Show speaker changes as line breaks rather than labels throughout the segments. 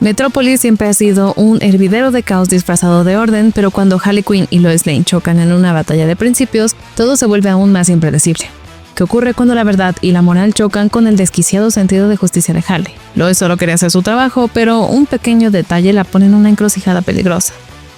Metrópolis siempre ha sido un hervidero de caos disfrazado de orden, pero cuando Harley Quinn y Lois Lane chocan en una batalla de principios, todo se vuelve aún más impredecible. ¿Qué ocurre cuando la verdad y la moral chocan con el desquiciado sentido de justicia de Harley? Lois solo quería hacer su trabajo, pero un pequeño detalle la pone en una encrucijada peligrosa.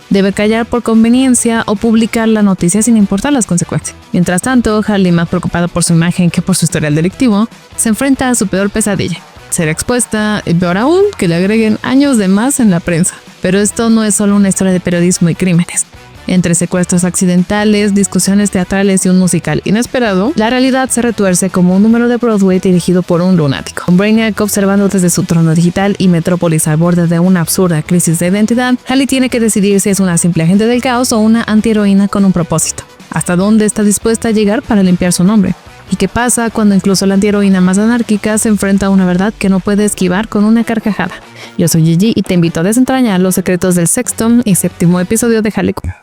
Debe callar por conveniencia o publicar la noticia sin importar las consecuencias. Mientras tanto, Harley, más preocupada por su imagen que por su historial delictivo, se enfrenta a su peor pesadilla: ser expuesta y, peor aún, que le agreguen años de más en la prensa. Pero esto no es solo una historia de periodismo y crímenes. Entre secuestros accidentales, discusiones teatrales y un musical inesperado, la realidad se retuerce como un número de Broadway dirigido por un lunático. Con Brainiac observando desde su trono digital y Metrópolis al borde de una absurda crisis de identidad, Harley tiene que decidir si es una simple agente del caos o una antiheroína con un propósito. ¿Hasta dónde está dispuesta a llegar para limpiar su nombre? ¿Y qué pasa cuando incluso la antiheroína más anárquica se enfrenta a una verdad que no puede esquivar con una carcajada? Yo soy Gigi y te invito a desentrañar los secretos del sexto y séptimo episodio de Harley Quinn.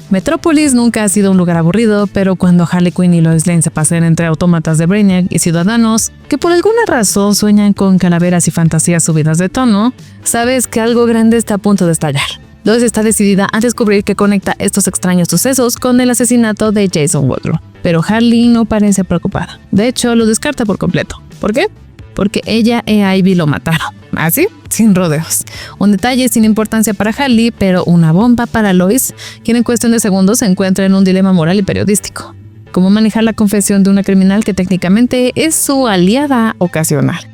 Metrópolis nunca ha sido un lugar aburrido, pero cuando Harley Quinn y Lois Lane se pasean entre autómatas de Brainiac y ciudadanos que por alguna razón sueñan con calaveras y fantasías subidas de tono, sabes que algo grande está a punto de estallar. Lois está decidida a descubrir qué conecta estos extraños sucesos con el asesinato de Jason Woodruff, pero Harley no parece preocupada. De hecho, lo descarta por completo. ¿Por qué? Porque ella e Ivy lo mataron. ¿Así? Sin rodeos. Un detalle sin importancia para Harley, pero una bomba para Lois, quien en cuestión de segundos se encuentra en un dilema moral y periodístico. ¿Cómo manejar la confesión de una criminal que técnicamente es su aliada ocasional?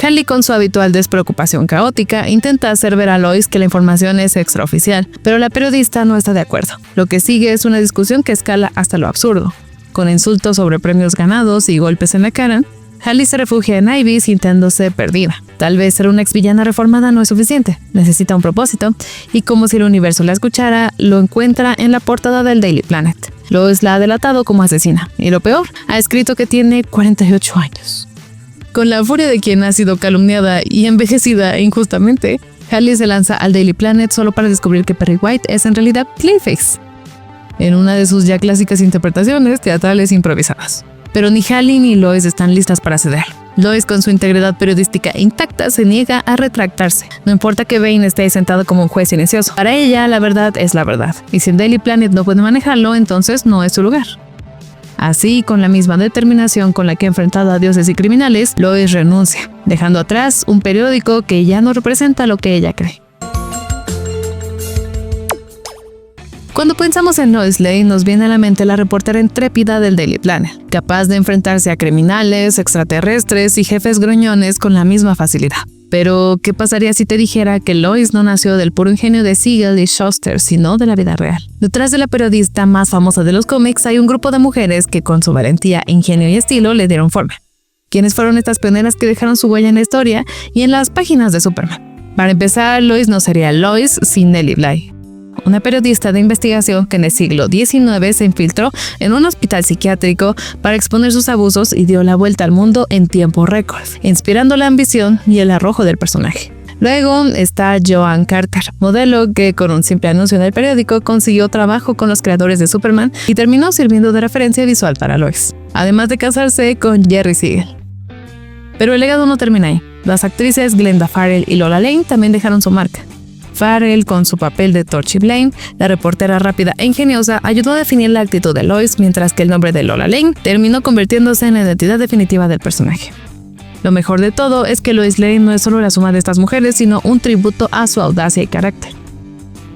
Harley, con su habitual despreocupación caótica, intenta hacer ver a Lois que la información es extraoficial, pero la periodista no está de acuerdo. Lo que sigue es una discusión que escala hasta lo absurdo. Con insultos sobre premios ganados y golpes en la cara, Harley se refugia en Ivy sintiéndose perdida. Tal vez ser una exvillana reformada no es suficiente, necesita un propósito, y como si el universo la escuchara, lo encuentra en la portada del Daily Planet. Lois la ha delatado como asesina, y lo peor, ha escrito que tiene 48 años. Con la furia de quien ha sido calumniada y envejecida injustamente, Harley se lanza al Daily Planet solo para descubrir que Perry White es en realidad Clayface, en una de sus ya clásicas interpretaciones teatrales improvisadas. Pero ni Harley ni Lois están listas para ceder. Lois, con su integridad periodística intacta, se niega a retractarse. No importa que Bane esté ahí sentado como un juez silencioso. Para ella, la verdad es la verdad. Y si el Daily Planet no puede manejarlo, entonces no es su lugar. Así, con la misma determinación con la que ha enfrentado a dioses y criminales, Lois renuncia, dejando atrás un periódico que ya no representa lo que ella cree. Cuando pensamos en Lois Lane, nos viene a la mente la reportera intrépida del Daily Planet, capaz de enfrentarse a criminales, extraterrestres y jefes gruñones con la misma facilidad. Pero, ¿qué pasaría si te dijera que Lois no nació del puro ingenio de Siegel y Shuster, sino de la vida real? Detrás de la periodista más famosa de los cómics hay un grupo de mujeres que, con su valentía, ingenio y estilo, le dieron forma. ¿Quiénes fueron estas pioneras que dejaron su huella en la historia y en las páginas de Superman? Para empezar, Lois no sería Lois sin Nellie Bly, una periodista de investigación que en el siglo XIX se infiltró en un hospital psiquiátrico para exponer sus abusos y dio la vuelta al mundo en tiempo récord, inspirando la ambición y el arrojo del personaje. Luego está Joan Carter, modelo que con un simple anuncio en el periódico consiguió trabajo con los creadores de Superman y terminó sirviendo de referencia visual para Lois, además de casarse con Jerry Siegel. Pero el legado no termina ahí. Las actrices Glenda Farrell y Lola Lane también dejaron su marca. Farrell, con su papel de Torchy Blane, la reportera rápida e ingeniosa, ayudó a definir la actitud de Lois, mientras que el nombre de Lola Lane terminó convirtiéndose en la identidad definitiva del personaje. Lo mejor de todo es que Lois Lane no es solo la suma de estas mujeres, sino un tributo a su audacia y carácter.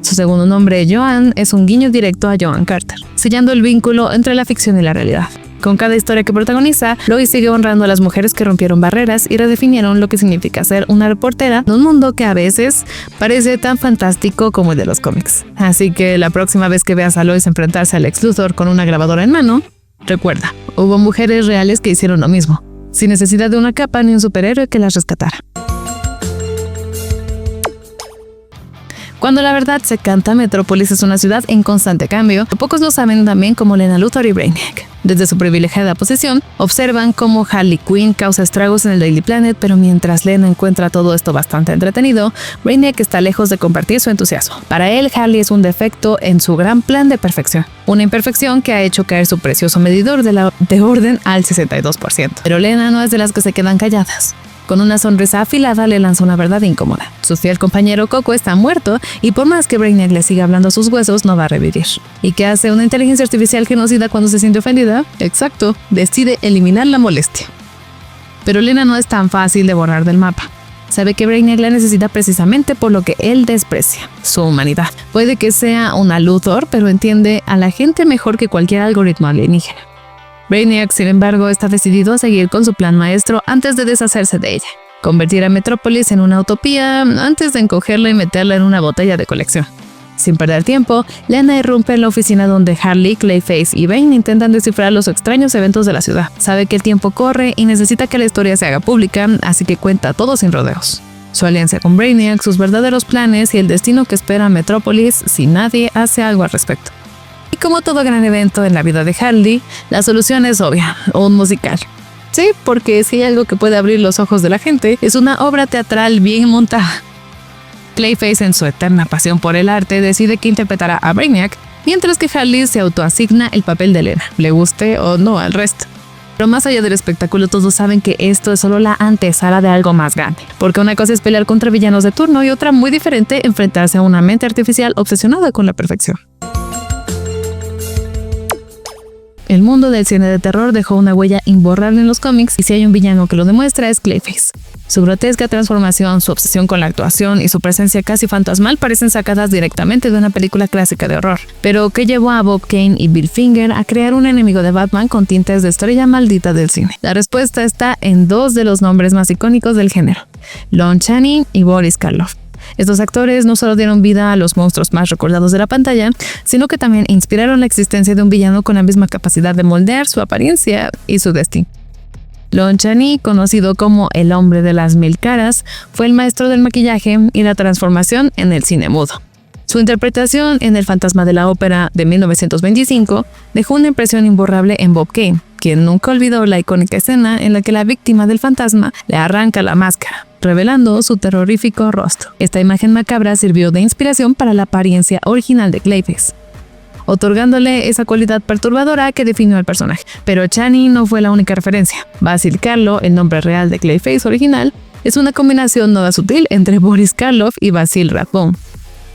Su segundo nombre, Joan, es un guiño directo a Joan Carter, sellando el vínculo entre la ficción y la realidad. Con cada historia que protagoniza, Lois sigue honrando a las mujeres que rompieron barreras y redefinieron lo que significa ser una reportera de un mundo que a veces parece tan fantástico como el de los cómics. Así que la próxima vez que veas a Lois enfrentarse a Lex Luthor con una grabadora en mano, recuerda, hubo mujeres reales que hicieron lo mismo, sin necesidad de una capa ni un superhéroe que las rescatara. Cuando la verdad se canta, Metrópolis es una ciudad en constante cambio. Pocos lo saben también como Lena Luthor y Brainiac. Desde su privilegiada posición, observan cómo Harley Quinn causa estragos en el Daily Planet, pero mientras Lena encuentra todo esto bastante entretenido, Brainiac está lejos de compartir su entusiasmo. Para él, Harley es un defecto en su gran plan de perfección, una imperfección que ha hecho caer su precioso medidor de orden al 62%. Pero Lena no es de las que se quedan calladas. Con una sonrisa afilada le lanza una verdad incómoda. Su fiel compañero Coco está muerto y por más que Brainiac le siga hablando a sus huesos, no va a revivir. ¿Y qué hace una inteligencia artificial genocida cuando se siente ofendida? Exacto, decide eliminar la molestia. Pero Lena no es tan fácil de borrar del mapa. Sabe que Brainiac la necesita precisamente por lo que él desprecia, su humanidad. Puede que sea una Luthor, pero entiende a la gente mejor que cualquier algoritmo alienígena. Brainiac, sin embargo, está decidido a seguir con su plan maestro antes de deshacerse de ella. Convertir a Metrópolis en una utopía antes de encogerla y meterla en una botella de colección. Sin perder tiempo, Lena irrumpe en la oficina donde Harley, Clayface y Bane intentan descifrar los extraños eventos de la ciudad. Sabe que el tiempo corre y necesita que la historia se haga pública, así que cuenta todo sin rodeos. Su alianza con Brainiac, sus verdaderos planes y el destino que espera a Metrópolis si nadie hace algo al respecto. Y como todo gran evento en la vida de Harley, la solución es obvia, un musical. Sí, porque si hay algo que puede abrir los ojos de la gente, es una obra teatral bien montada. Clayface, en su eterna pasión por el arte, decide que interpretará a Brainiac, mientras que Harley se autoasigna el papel de Lena, le guste o no al resto. Pero más allá del espectáculo, todos saben que esto es solo la antesala de algo más grande, porque una cosa es pelear contra villanos de turno y otra muy diferente, enfrentarse a una mente artificial obsesionada con la perfección. El mundo del cine de terror dejó una huella imborrable en los cómics y si hay un villano que lo demuestra es Clayface. Su grotesca transformación, su obsesión con la actuación y su presencia casi fantasmal parecen sacadas directamente de una película clásica de horror. Pero ¿qué llevó a Bob Kane y Bill Finger a crear un enemigo de Batman con tintes de estrella maldita del cine? La respuesta está en dos de los nombres más icónicos del género, Lon Chaney y Boris Karloff. Estos actores no solo dieron vida a los monstruos más recordados de la pantalla, sino que también inspiraron la existencia de un villano con la misma capacidad de moldear su apariencia y su destino. Lon Chaney, conocido como el hombre de las mil caras, fue el maestro del maquillaje y la transformación en el cine mudo. Su interpretación en El fantasma de la ópera de 1925 dejó una impresión imborrable en Bob Kane, quien nunca olvidó la icónica escena en la que la víctima del fantasma le arranca la máscara, revelando su terrorífico rostro. Esta imagen macabra sirvió de inspiración para la apariencia original de Clayface, otorgándole esa cualidad perturbadora que definió al personaje. Pero Chaney no fue la única referencia. Basil Karloff, el nombre real de Clayface original, es una combinación nada sutil entre Boris Karloff y Basil Rathbone.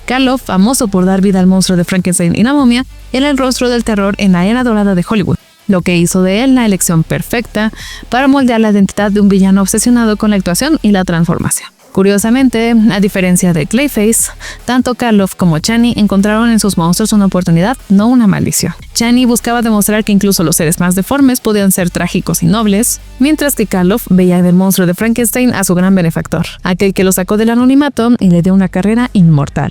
Karloff, famoso por dar vida al monstruo de Frankenstein y la momia, era el rostro del terror en la era dorada de Hollywood, lo que hizo de él la elección perfecta para moldear la identidad de un villano obsesionado con la actuación y la transformación. Curiosamente, a diferencia de Clayface, tanto Karloff como Chaney encontraron en sus monstruos una oportunidad, no una maldición. Chaney buscaba demostrar que incluso los seres más deformes podían ser trágicos y nobles, mientras que Karloff veía en el monstruo de Frankenstein a su gran benefactor, aquel que lo sacó del anonimato y le dio una carrera inmortal.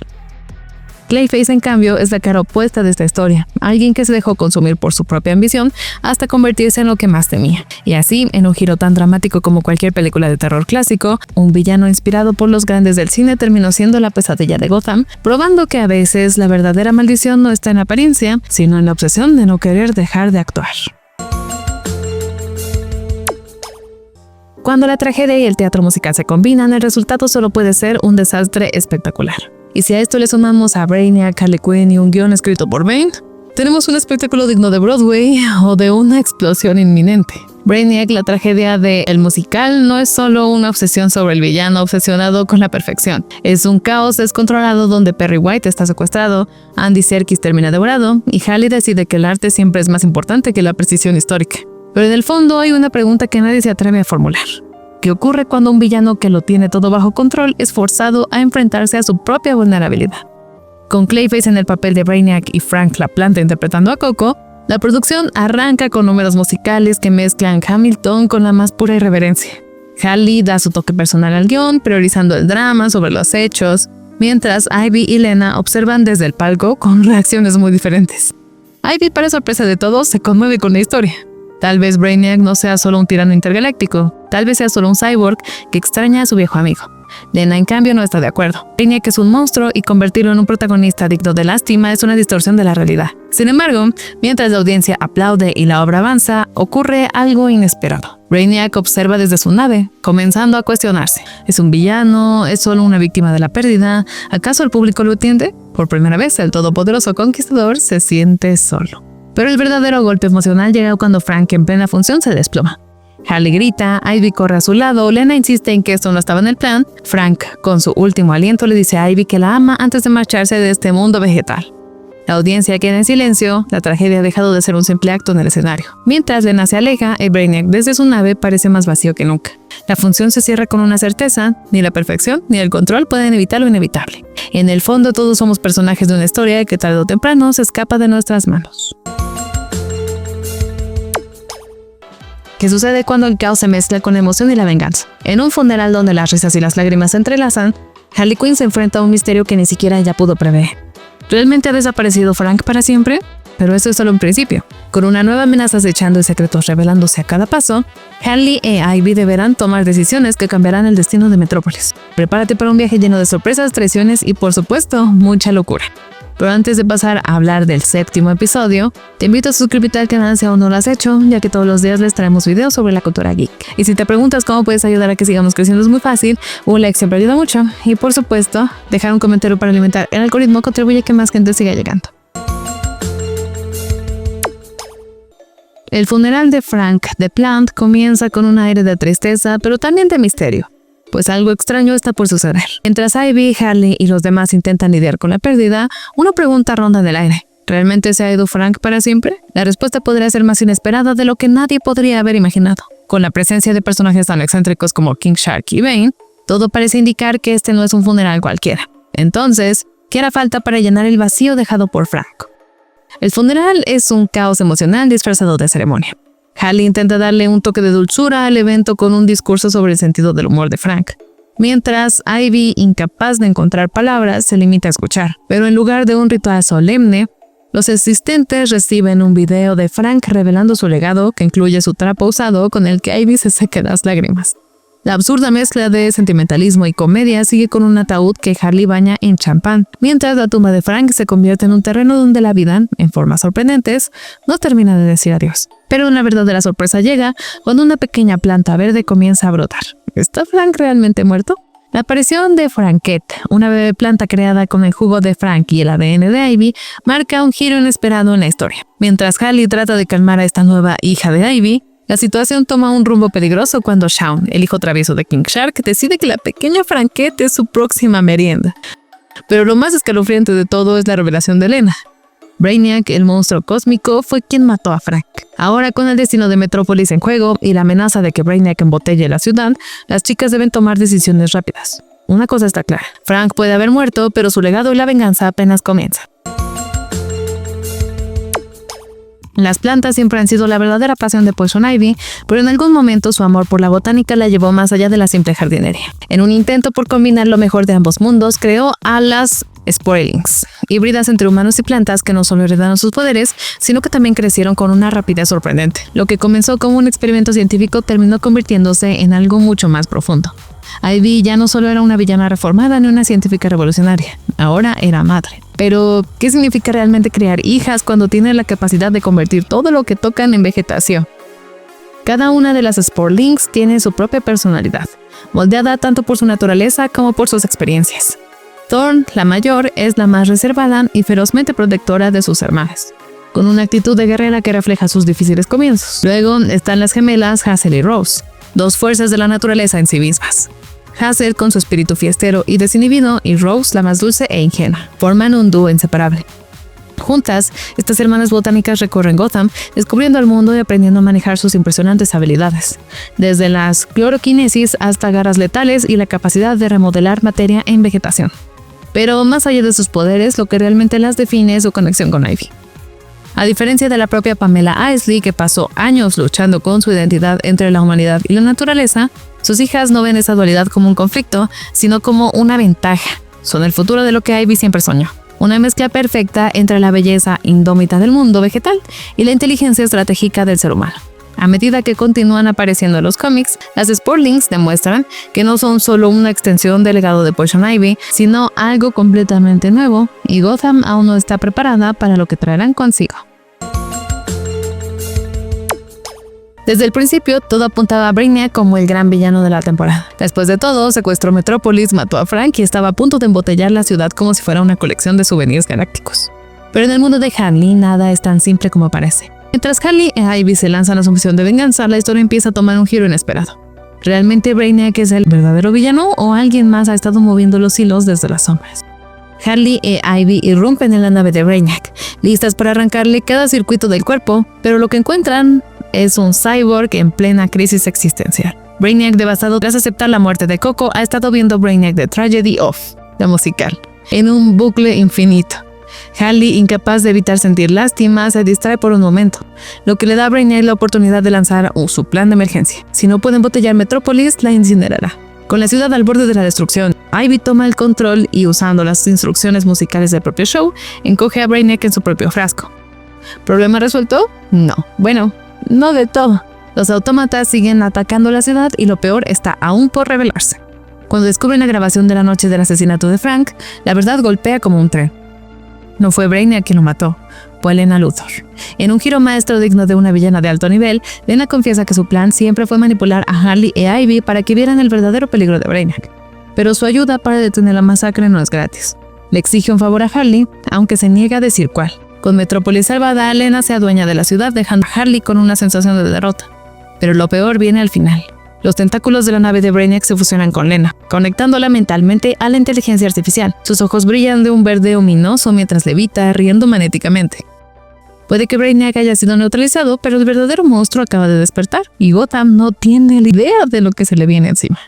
Clayface, en cambio, es la cara opuesta de esta historia, alguien que se dejó consumir por su propia ambición hasta convertirse en lo que más temía. Y así, en un giro tan dramático como cualquier película de terror clásico, un villano inspirado por los grandes del cine terminó siendo la pesadilla de Gotham, probando que a veces la verdadera maldición no está en la apariencia, sino en la obsesión de no querer dejar de actuar. Cuando la tragedia y el teatro musical se combinan, el resultado solo puede ser un desastre espectacular. Y si a esto le sumamos a Brainiac, Harley Quinn y un guión escrito por Bane, tenemos un espectáculo digno de Broadway o de una explosión inminente. Brainiac, la tragedia del musical, no es solo una obsesión sobre el villano obsesionado con la perfección. Es un caos descontrolado donde Perry White está secuestrado, Andy Serkis termina devorado y Harley decide que el arte siempre es más importante que la precisión histórica. Pero en el fondo hay una pregunta que nadie se atreve a formular. ¿Qué ocurre cuando un villano que lo tiene todo bajo control es forzado a enfrentarse a su propia vulnerabilidad? Con Clayface en el papel de Brainiac y Frank LaPlante interpretando a Coco, la producción arranca con números musicales que mezclan Hamilton con la más pura irreverencia. Harley da su toque personal al guión, priorizando el drama sobre los hechos, mientras Ivy y Lena observan desde el palco con reacciones muy diferentes. Ivy, para sorpresa de todos, se conmueve con la historia. Tal vez Brainiac no sea solo un tirano intergaláctico, tal vez sea solo un cyborg que extraña a su viejo amigo. Lena, en cambio, no está de acuerdo. Brainiac es un monstruo y convertirlo en un protagonista digno de lástima es una distorsión de la realidad. Sin embargo, mientras la audiencia aplaude y la obra avanza, ocurre algo inesperado. Brainiac observa desde su nave, comenzando a cuestionarse. ¿Es un villano? ¿Es solo una víctima de la pérdida? ¿Acaso el público lo entiende? Por primera vez, el todopoderoso conquistador se siente solo. Pero el verdadero golpe emocional llega cuando Frank, en plena función, se desploma. Harley grita, Ivy corre a su lado, Lena insiste en que esto no estaba en el plan. Frank, con su último aliento, le dice a Ivy que la ama antes de marcharse de este mundo vegetal. La audiencia queda en silencio, la tragedia ha dejado de ser un simple acto en el escenario. Mientras Lena se aleja, el Brainiac desde su nave parece más vacío que nunca. La función se cierra con una certeza: ni la perfección ni el control pueden evitar lo inevitable. En el fondo, todos somos personajes de una historia que tarde o temprano se escapa de nuestras manos. ¿Qué sucede cuando el caos se mezcla con la emoción y la venganza? En un funeral donde las risas y las lágrimas se entrelazan, Harley Quinn se enfrenta a un misterio que ni siquiera ella pudo prever. ¿Realmente ha desaparecido Frank para siempre? Pero eso es solo un principio. Con una nueva amenaza acechando y secretos revelándose a cada paso, Harley e Ivy deberán tomar decisiones que cambiarán el destino de Metrópolis. Prepárate para un viaje lleno de sorpresas, traiciones y, por supuesto, mucha locura. Pero antes de pasar a hablar del 7º episodio, te invito a suscribirte al canal si aún no lo has hecho, ya que todos los días les traemos videos sobre la cultura geek. Y si te preguntas cómo puedes ayudar a que sigamos creciendo, es muy fácil. Un like siempre ayuda mucho. Y por supuesto, dejar un comentario para alimentar el algoritmo contribuye a que más gente siga llegando. El funeral de Frank the Plant comienza con un aire de tristeza, pero también de misterio, pues algo extraño está por suceder. Mientras Ivy, Harley y los demás intentan lidiar con la pérdida, una pregunta ronda en el aire. ¿Realmente se ha ido Frank para siempre? La respuesta podría ser más inesperada de lo que nadie podría haber imaginado. Con la presencia de personajes tan excéntricos como King Shark y Bane, todo parece indicar que este no es un funeral cualquiera. Entonces, ¿qué hará falta para llenar el vacío dejado por Frank? El funeral es un caos emocional disfrazado de ceremonia. Harley intenta darle un toque de dulzura al evento con un discurso sobre el sentido del humor de Frank, mientras Ivy, incapaz de encontrar palabras, se limita a escuchar. Pero en lugar de un ritual solemne, los asistentes reciben un video de Frank revelando su legado, que incluye su trapo usado con el que Ivy se seca las lágrimas. La absurda mezcla de sentimentalismo y comedia sigue con un ataúd que Harley baña en champán, mientras la tumba de Frank se convierte en un terreno donde la vida, en formas sorprendentes, no termina de decir adiós. Pero una verdadera sorpresa llega cuando una pequeña planta verde comienza a brotar. ¿Está Frank realmente muerto? La aparición de Frankette, una bebé planta creada con el jugo de Frank y el ADN de Ivy, marca un giro inesperado en la historia. Mientras Harley trata de calmar a esta nueva hija de Ivy, la situación toma un rumbo peligroso cuando Shaun, el hijo travieso de King Shark, decide que la pequeña Frankette es su próxima merienda. Pero lo más escalofriante de todo es la revelación de Lena. Brainiac, el monstruo cósmico, fue quien mató a Frank. Ahora, con el destino de Metrópolis en juego y la amenaza de que Brainiac embotelle la ciudad, las chicas deben tomar decisiones rápidas. Una cosa está clara: Frank puede haber muerto, pero su legado y la venganza apenas comienzan. Las plantas siempre han sido la verdadera pasión de Poison Ivy, pero en algún momento su amor por la botánica la llevó más allá de la simple jardinería. En un intento por combinar lo mejor de ambos mundos, creó a las Sporelings, híbridas entre humanos y plantas que no solo heredaron sus poderes, sino que también crecieron con una rapidez sorprendente. Lo que comenzó como un experimento científico terminó convirtiéndose en algo mucho más profundo. Ivy ya no solo era una villana reformada ni una científica revolucionaria, ahora era madre. Pero, ¿qué significa realmente criar hijas cuando tiene la capacidad de convertir todo lo que tocan en vegetación? Cada una de las Sporelings tiene su propia personalidad, moldeada tanto por su naturaleza como por sus experiencias. Thorn, la mayor, es la más reservada y ferozmente protectora de sus hermanas, con una actitud de guerrera que refleja sus difíciles comienzos. Luego están las gemelas Hazel y Rose, dos fuerzas de la naturaleza en sí mismas. Hazel con su espíritu fiestero y desinhibido, y Rose, la más dulce e ingenua, forman un dúo inseparable. Juntas, estas hermanas botánicas recorren Gotham, descubriendo el mundo y aprendiendo a manejar sus impresionantes habilidades, desde las cloroquinesis hasta garras letales y la capacidad de remodelar materia en vegetación. Pero más allá de sus poderes, lo que realmente las define es su conexión con Ivy. A diferencia de la propia Pamela Isley, que pasó años luchando con su identidad entre la humanidad y la naturaleza, sus hijas no ven esa dualidad como un conflicto, sino como una ventaja. Son el futuro de lo que Ivy siempre soñó. Una mezcla perfecta entre la belleza indómita del mundo vegetal y la inteligencia estratégica del ser humano. A medida que continúan apareciendo en los cómics, las Sporlings demuestran que no son solo una extensión del legado de Poison Ivy, sino algo completamente nuevo, y Gotham aún no está preparada para lo que traerán consigo. Desde el principio, todo apuntaba a Brainiac como el gran villano de la temporada. Después de todo, secuestró Metrópolis, mató a Frank y estaba a punto de embotellar la ciudad como si fuera una colección de souvenirs galácticos. Pero en el mundo de Harley, nada es tan simple como parece. Mientras Harley e Ivy se lanzan a su misión de venganza, la historia empieza a tomar un giro inesperado. ¿Realmente Brainiac es el verdadero villano o alguien más ha estado moviendo los hilos desde las sombras? Harley e Ivy irrumpen en la nave de Brainiac, listas para arrancarle cada circuito del cuerpo, pero lo que encuentran es un cyborg en plena crisis existencial. Brainiac, devastado tras aceptar la muerte de Coco, ha estado viendo Brainiac The Tragedy of, la musical, en un bucle infinito. Harley, incapaz de evitar sentir lástima, se distrae por un momento, lo que le da a Brainiac la oportunidad de lanzar su plan de emergencia. Si no puede embotellar Metrópolis, la incinerará. Con la ciudad al borde de la destrucción, Ivy toma el control y, usando las instrucciones musicales del propio show, encoge a Brainiac en su propio frasco. ¿Problema resuelto? No. Bueno, no de todo. Los autómatas siguen atacando la ciudad y lo peor está aún por revelarse. Cuando descubren la grabación de la noche del asesinato de Frank, la verdad golpea como un tren. No fue Brainiac quien lo mató, fue Lena Luthor. En un giro maestro digno de una villana de alto nivel, Lena confiesa que su plan siempre fue manipular a Harley e Ivy para que vieran el verdadero peligro de Brainiac. Pero su ayuda para detener la masacre no es gratis. Le exige un favor a Harley, aunque se niega a decir cuál. Con Metrópolis salvada, Lena se adueña de la ciudad, dejando a Harley con una sensación de derrota. Pero lo peor viene al final. Los tentáculos de la nave de Brainiac se fusionan con Lena, conectándola mentalmente a la inteligencia artificial. Sus ojos brillan de un verde ominoso mientras levita, riendo magnéticamente. Puede que Brainiac haya sido neutralizado, pero el verdadero monstruo acaba de despertar, y Gotham no tiene la idea de lo que se le viene encima.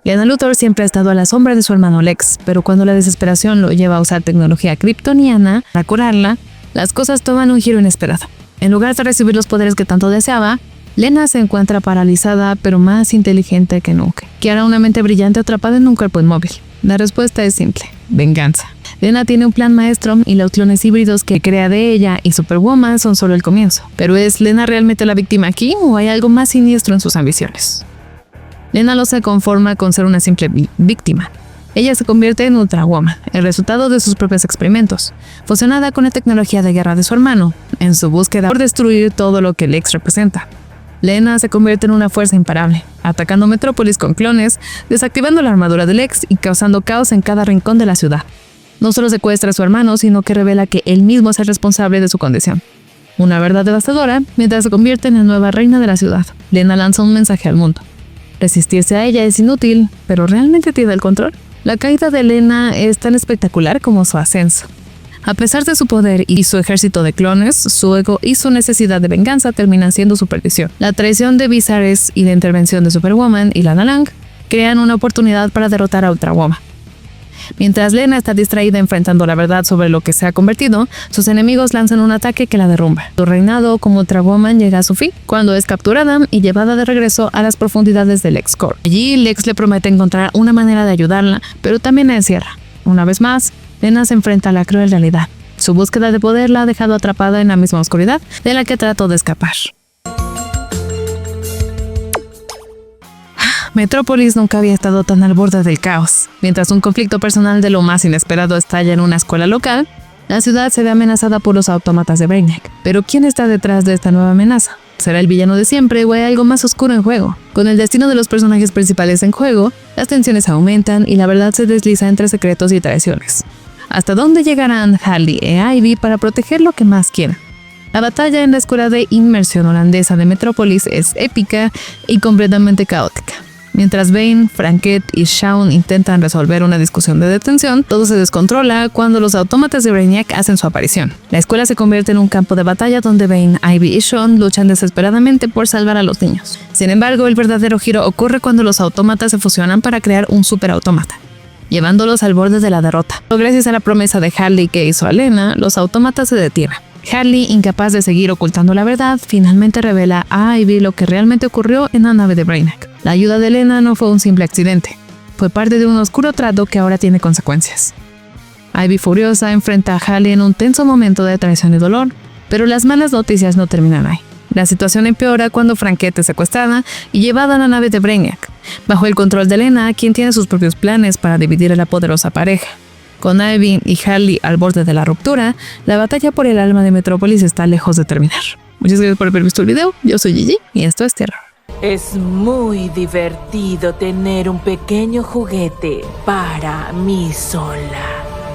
Lena Luthor siempre ha estado a la sombra de su hermano Lex, pero cuando la desesperación lo lleva a usar tecnología kryptoniana para curarla, las cosas toman un giro inesperado. En lugar de recibir los poderes que tanto deseaba, Lena se encuentra paralizada pero más inteligente que nunca. ¿Qué hará una mente brillante atrapada en un cuerpo inmóvil? La respuesta es simple: venganza. Lena tiene un plan maestro y los clones híbridos que crea de ella y Superwoman son solo el comienzo. ¿Pero es Lena realmente la víctima aquí o hay algo más siniestro en sus ambiciones? Lena no se conforma con ser una simple víctima. Ella se convierte en Ultra Woman, el resultado de sus propios experimentos, fusionada con la tecnología de guerra de su hermano, en su búsqueda por destruir todo lo que Lex representa. Lena se convierte en una fuerza imparable, atacando Metrópolis con clones, desactivando la armadura de Lex y causando caos en cada rincón de la ciudad. No solo secuestra a su hermano, sino que revela que él mismo es el responsable de su condición. Una verdad devastadora, mientras se convierte en la nueva reina de la ciudad. Lena lanza un mensaje al mundo. Resistirse a ella es inútil, pero ¿realmente tiene el control? La caída de Lena es tan espectacular como su ascenso. A pesar de su poder y su ejército de clones, su ego y su necesidad de venganza terminan siendo su perdición. La traición de Viserys y la intervención de Superwoman y Lana Lang crean una oportunidad para derrotar a Ultra Woman. Mientras Lena está distraída enfrentando la verdad sobre lo que se ha convertido, sus enemigos lanzan un ataque que la derrumba. Su reinado como Ultra Woman llega a su fin cuando es capturada y llevada de regreso a las profundidades del LexCorp. Allí, Lex le promete encontrar una manera de ayudarla, pero también la encierra. Una vez más, Lena se enfrenta a la cruel realidad. Su búsqueda de poder la ha dejado atrapada en la misma oscuridad de la que trató de escapar. Metrópolis nunca había estado tan al borde del caos. Mientras un conflicto personal de lo más inesperado estalla en una escuela local, la ciudad se ve amenazada por los autómatas de Brainiac. Pero ¿quién está detrás de esta nueva amenaza? ¿Será el villano de siempre o hay algo más oscuro en juego? Con el destino de los personajes principales en juego, las tensiones aumentan y la verdad se desliza entre secretos y traiciones. ¿Hasta dónde llegarán Harley e Ivy para proteger lo que más quieran? La batalla en la escuela de inmersión holandesa de Metrópolis es épica y completamente caótica. Mientras Bane, Franket y Shaun intentan resolver una discusión de detención, todo se descontrola cuando los autómatas de Brainiac hacen su aparición. La escuela se convierte en un campo de batalla donde Bane, Ivy y Shaun luchan desesperadamente por salvar a los niños. Sin embargo, el verdadero giro ocurre cuando los autómatas se fusionan para crear un superautómata, llevándolos al borde de la derrota. Gracias a la promesa de Harley que hizo a Lena, los autómatas se detienen. Harley, incapaz de seguir ocultando la verdad, finalmente revela a Ivy lo que realmente ocurrió en la nave de Brainiac. La ayuda de Lena no fue un simple accidente, fue parte de un oscuro trato que ahora tiene consecuencias. Ivy, furiosa, enfrenta a Harley en un tenso momento de traición y dolor, Pero las malas noticias no terminan ahí. La situación empeora cuando Franquette es secuestrada y llevada a la nave de Brainiac, bajo el control de Lena, quien tiene sus propios planes para dividir a la poderosa pareja. Con Ivy y Harley al borde de la ruptura, la batalla por el alma de Metrópolis está lejos de terminar. Muchas gracias por haber visto el video, yo soy Gigi y esto es Terror.
Es muy divertido tener un pequeño juguete para mí sola.